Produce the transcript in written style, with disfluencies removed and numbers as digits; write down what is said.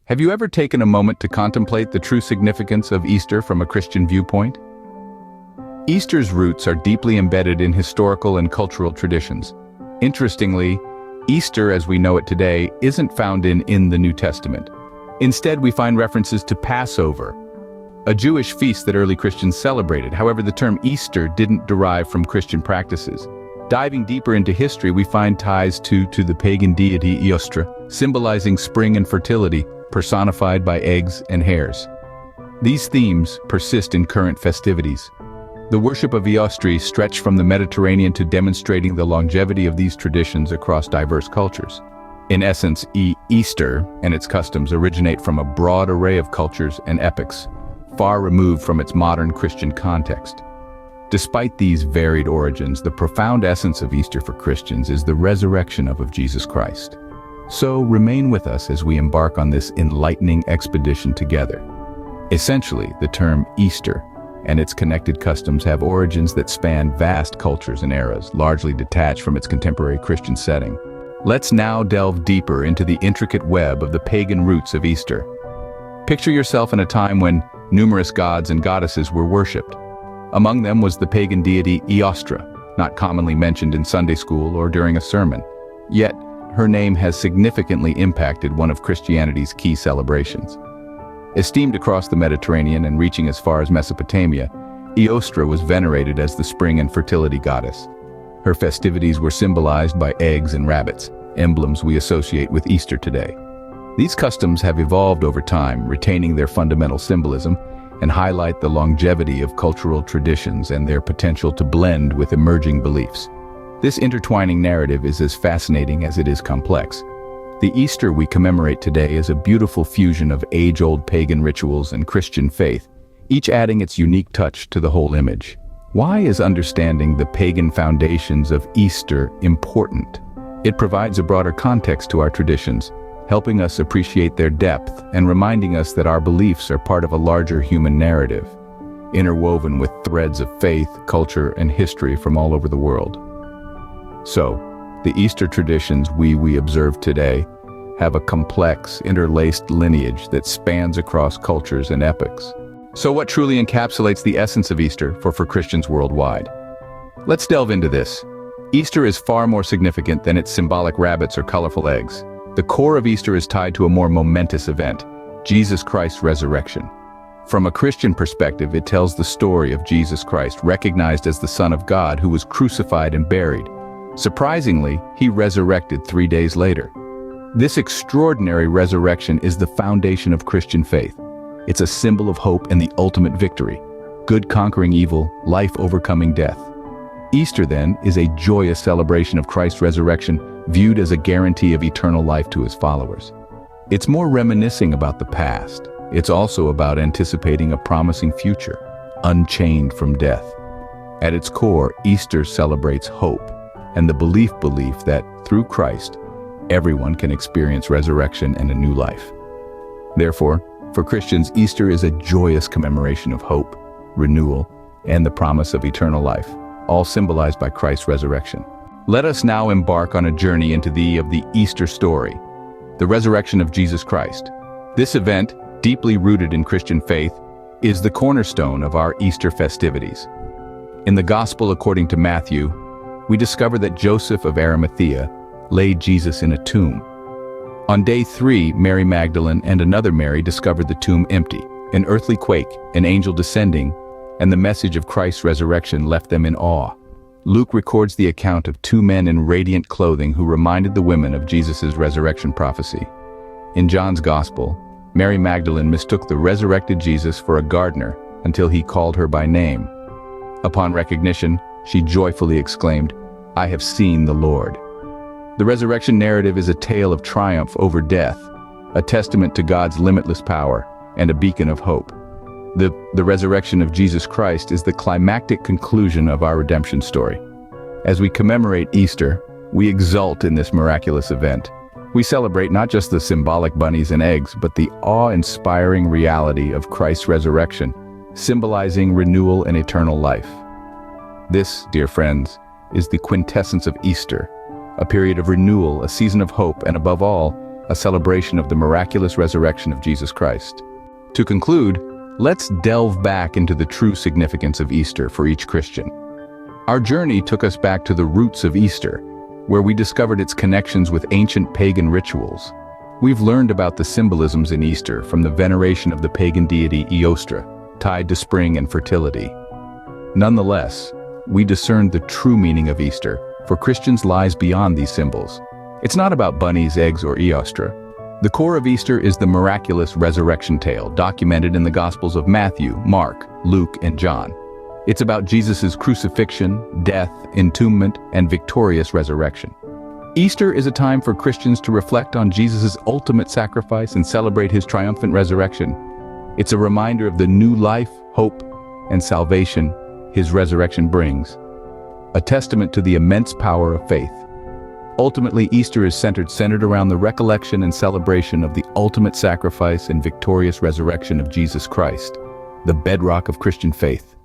Have you ever taken a moment to contemplate the true significance of Easter from a Christian viewpoint? Easter's roots are deeply embedded in historical and cultural traditions. Interestingly, Easter as we know it today isn't found in the New Testament. Instead, we find references to Passover, a Jewish feast that early Christians celebrated. However, the term Easter didn't derive from Christian practices. Diving deeper into history, we find ties to the pagan deity Ostra, symbolizing spring and fertility, personified by eggs and hares. These themes persist in current festivities. The worship of Ostra stretched from the Mediterranean to demonstrating the longevity of these traditions across diverse cultures. In essence, Easter and its customs originate from a broad array of cultures and epochs, far removed from its modern Christian context. Despite these varied origins, the profound essence of Easter for Christians is the resurrection of Jesus Christ. So remain with us as we embark on this enlightening expedition together. Essentially, the term Easter and its connected customs have origins that span vast cultures and eras, largely detached from its contemporary Christian setting. Let's now delve deeper into the intricate web of the pagan roots of Easter. Picture yourself in a time when numerous gods and goddesses were worshipped. Among them was the pagan deity Ostra, not commonly mentioned in Sunday school or during a sermon. Yet, her name has significantly impacted one of Christianity's key celebrations. Esteemed across the Mediterranean and reaching as far as Mesopotamia, Ostra was venerated as the spring and fertility goddess. Her festivities were symbolized by eggs and rabbits, emblems we associate with Easter today. These customs have evolved over time, retaining their fundamental symbolism, and highlight the longevity of cultural traditions and their potential to blend with emerging beliefs. This intertwining narrative is as fascinating as it is complex. The Easter we commemorate today is a beautiful fusion of age-old pagan rituals and Christian faith, each adding its unique touch to the whole image. Why is understanding the pagan foundations of Easter important? It provides a broader context to our traditions, helping us appreciate their depth and reminding us that our beliefs are part of a larger human narrative, interwoven with threads of faith, culture, and history from all over the world. So, the Easter traditions we observe today have a complex, interlaced lineage that spans across cultures and epochs. So what truly encapsulates the essence of Easter for Christians worldwide? Let's delve into this. Easter is far more significant than its symbolic rabbits or colorful eggs. The core of Easter is tied to a more momentous event, Jesus Christ's resurrection. From a Christian perspective, it tells the story of Jesus Christ, recognized as the Son of God who was crucified and buried. Surprisingly, he resurrected 3 days later. This extraordinary resurrection is the foundation of Christian faith. It's a symbol of hope and the ultimate victory, good conquering evil, life overcoming death. Easter, then, is a joyous celebration of Christ's resurrection, viewed as a guarantee of eternal life to his followers. It's more reminiscing about the past. It's also about anticipating a promising future, unchained from death. At its core, Easter celebrates hope and the belief that, through Christ, everyone can experience resurrection and a new life. Therefore, for Christians, Easter is a joyous commemoration of hope, renewal, and the promise of eternal life, all symbolized by Christ's resurrection. Let us now embark on a journey into the Easter story, the resurrection of Jesus Christ. This event, deeply rooted in Christian faith, is the cornerstone of our Easter festivities. In the Gospel according to Matthew, we discover that Joseph of Arimathea laid Jesus in a tomb. On day 3, Mary Magdalene and another Mary discovered the tomb empty. An earthly quake, an angel descending, and the message of Christ's resurrection left them in awe. Luke records the account of 2 men in radiant clothing who reminded the women of Jesus' resurrection prophecy. In John's Gospel, Mary Magdalene mistook the resurrected Jesus for a gardener until he called her by name. Upon recognition, she joyfully exclaimed, "I have seen the Lord." The resurrection narrative is a tale of triumph over death, a testament to God's limitless power, and a beacon of hope. The resurrection of Jesus Christ is the climactic conclusion of our redemption story. As we commemorate Easter, we exult in this miraculous event. We celebrate not just the symbolic bunnies and eggs, but the awe-inspiring reality of Christ's resurrection, symbolizing renewal and eternal life. This, dear friends, is the quintessence of Easter, a period of renewal, a season of hope, and above all, a celebration of the miraculous resurrection of Jesus Christ. To conclude, let's delve back into the true significance of Easter for each Christian. Our journey took us back to the roots of Easter, where we discovered its connections with ancient pagan rituals. We've learned about the symbolisms in Easter, from the veneration of the pagan deity Ostra, tied to spring and fertility. Nonetheless, we discerned the true meaning of Easter, for Christians lies beyond these symbols. It's not about bunnies, eggs, or Ostra. The core of Easter is the miraculous resurrection tale documented in the Gospels of Matthew, Mark, Luke, and John. It's about Jesus' crucifixion, death, entombment, and victorious resurrection. Easter is a time for Christians to reflect on Jesus' ultimate sacrifice and celebrate his triumphant resurrection. It's a reminder of the new life, hope, and salvation his resurrection brings, a testament to the immense power of faith. Ultimately, Easter is centered around the recollection and celebration of the ultimate sacrifice and victorious resurrection of Jesus Christ, the bedrock of Christian faith.